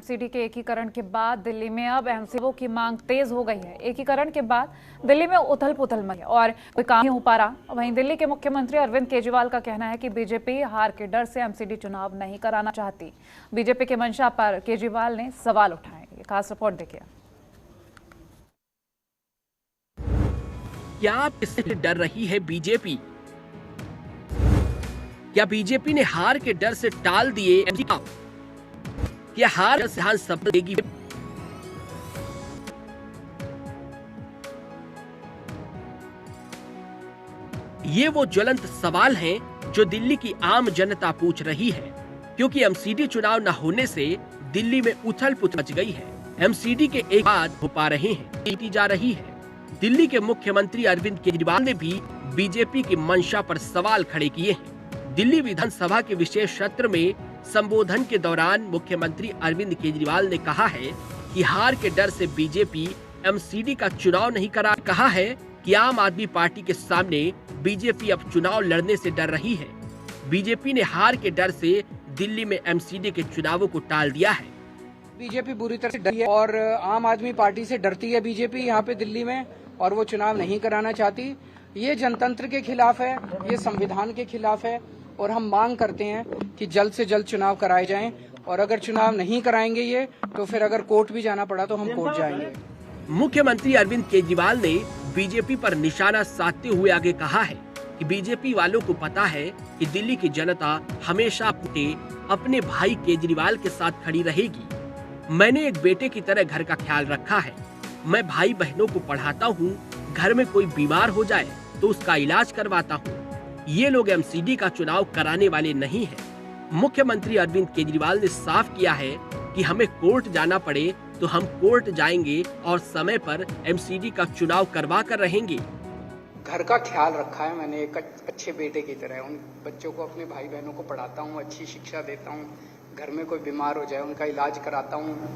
MCD के एकीकरण के बाद दिल्ली में अब एमसीओ की मांग तेज हो गई है। एकीकरण के बाद दिल्ली में उथल पुथल मची और कोई काम नहीं हो पा रहा। वहीं दिल्ली के मुख्यमंत्री अरविंद केजरीवाल का कहना है कि बीजेपी हार के डर से एमसीडी चुनाव नहीं कराना चाहती। बीजेपी के मंशा पर केजरीवाल ने सवाल उठाए। ये खास रिपोर्ट देखिए। क्या इससे डर रही है बीजेपी? क्या बीजेपी ने हार के डर से टाल दिए एमसीडी चुनाव? क्या हार विधानसभा देगी? ये वो ज्वलंत सवाल हैं जो दिल्ली की आम जनता पूछ रही है, क्योंकि एमसीडी चुनाव न होने से दिल्ली में उथल पुथल मच गई है। एमसीडी के एक बाद हो पा रहे हैं, जीती जा रही है। दिल्ली के मुख्यमंत्री अरविंद केजरीवाल ने भी बीजेपी की मंशा पर सवाल खड़े किए हैं। दिल्ली विधानसभा के विशेष सत्र में संबोधन के दौरान मुख्यमंत्री अरविंद केजरीवाल ने कहा है कि हार के डर से बीजेपी एमसीडी का चुनाव नहीं करा। कहा है कि आम आदमी पार्टी के सामने बीजेपी अब चुनाव लड़ने से डर रही है। बीजेपी ने हार के डर से दिल्ली में एमसीडी के चुनावों को टाल दिया है। बीजेपी बुरी तरह से डरी है और आम आदमी पार्टी से डरती है बीजेपी यहाँ पे दिल्ली में, और वो चुनाव नहीं कराना चाहती। ये जनतंत्र के खिलाफ है, ये संविधान के खिलाफ है, और हम मांग करते हैं कि जल्द से जल्द चुनाव कराए जाएं। और अगर चुनाव नहीं कराएंगे ये, तो फिर अगर कोर्ट भी जाना पड़ा तो हम कोर्ट जाएंगे। मुख्यमंत्री अरविंद केजरीवाल ने बीजेपी पर निशाना साधते हुए आगे कहा है कि बीजेपी वालों को पता है कि दिल्ली की जनता हमेशा अपने भाई केजरीवाल के साथ खड़ी रहेगी। मैंने एक बेटे की तरह घर का ख्याल रखा है। मैं भाई बहनों को पढ़ाता हूँ। घर में कोई बीमार हो जाए तो उसका इलाज करवाता हूँ। ये लोग एमसीडी का चुनाव कराने वाले नहीं हैं। मुख्यमंत्री अरविंद केजरीवाल ने साफ किया है कि हमें कोर्ट जाना पड़े तो हम कोर्ट जाएंगे और समय पर एमसीडी का चुनाव करवा कर रहेंगे। घर का ख्याल रखा है मैंने एक अच्छे बेटे की तरह। उन बच्चों को, अपने भाई बहनों को पढ़ाता हूँ, अच्छी शिक्षा देता हूँ। घर में कोई बीमार हो जाए उनका इलाज कराता हूँ।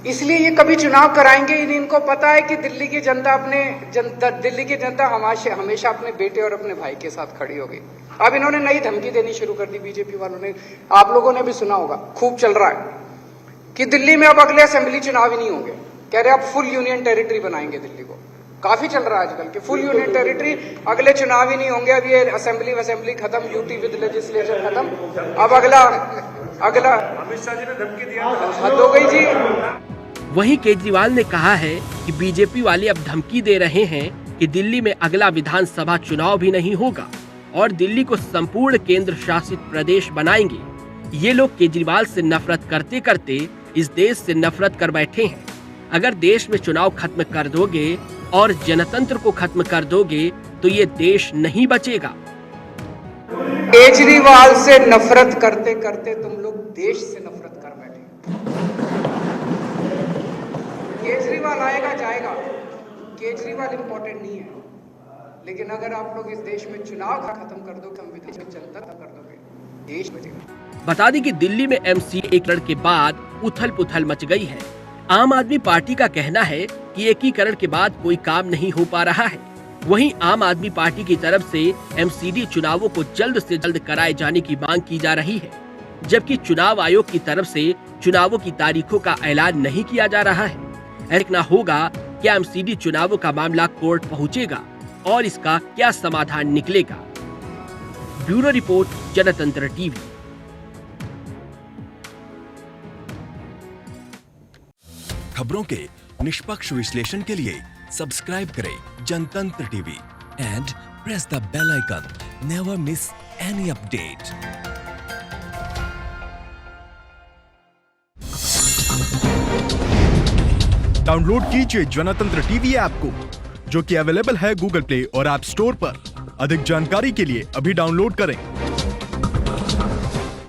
इसलिए ये कभी चुनाव कराएंगे ही नहीं। इनको पता है कि दिल्ली की जनता हमेशा अपने बेटे और अपने भाई के साथ खड़ी होगी। अब इन्होंने नई धमकी देनी शुरू कर दी बीजेपी वालों ने। आप लोगों ने भी सुना होगा, खूब चल रहा है कि दिल्ली में अब अगले असेंबली चुनाव ही नहीं होंगे। कह रहे अब फुल यूनियन टेरिटरी बनाएंगे दिल्ली को। काफी चल रहा है आजकल कि फुल यूनियन टेरिटरी, अगले चुनाव ही नहीं होंगे। अब ये असेंबली खत्म, यूटी विद लेजिस्लेचर खत्म। अब अगला अमित शाह जी ने धमकी दिया, हद हो गई जी। वहीं केजरीवाल ने कहा है कि बीजेपी वाले अब धमकी दे रहे हैं कि दिल्ली में अगला विधानसभा चुनाव भी नहीं होगा और दिल्ली को संपूर्ण केंद्र शासित प्रदेश बनाएंगे। ये लोग केजरीवाल से नफरत करते करते इस देश से नफरत कर बैठे हैं। अगर देश में चुनाव खत्म कर दोगे और जनतंत्र को खत्म कर दोगे तो ये देश नहीं बचेगा। केजरीवाल से नफरत करते करते तुम लोग देश से नफरत कर बैठे। केजरीवाल आएगा जाएगा, केजरीवाल इम्पोर्टेंट नहीं है। लेकिन अगर आप लोग इस देश में चुनाव खत्म कर दो, संविधान जनता कर दोगे, देश बचेगा। बता दें कि दिल्ली में एमसीडी एकीकरण के बाद उथल पुथल मच गई है। आम आदमी पार्टी का कहना है कि एकीकरण के बाद कोई काम नहीं हो पा रहा है। वहीं आम आदमी पार्टी की तरफ से एमसीडी चुनावों को जल्द से जल्द कराए जाने की मांग की जा रही है, जबकि चुनाव आयोग की तरफ से चुनावों की तारीखों का ऐलान नहीं किया जा रहा है। देखना होगा क्या एमसीडी चुनावों का मामला कोर्ट पहुंचेगा और इसका क्या समाधान निकलेगा। Bureau report, Jantantra TV. खबरों के निष्पक्ष विश्लेषण के लिए सब्सक्राइब करें Jantantra TV and press the bell icon. Never miss any update. Download कीजिए जनतंत्र टीवी ऐप को, जो कि अवेलेबल है गूगल प्ले और ऐप स्टोर पर। अधिक जानकारी के लिए अभी डाउनलोड करें।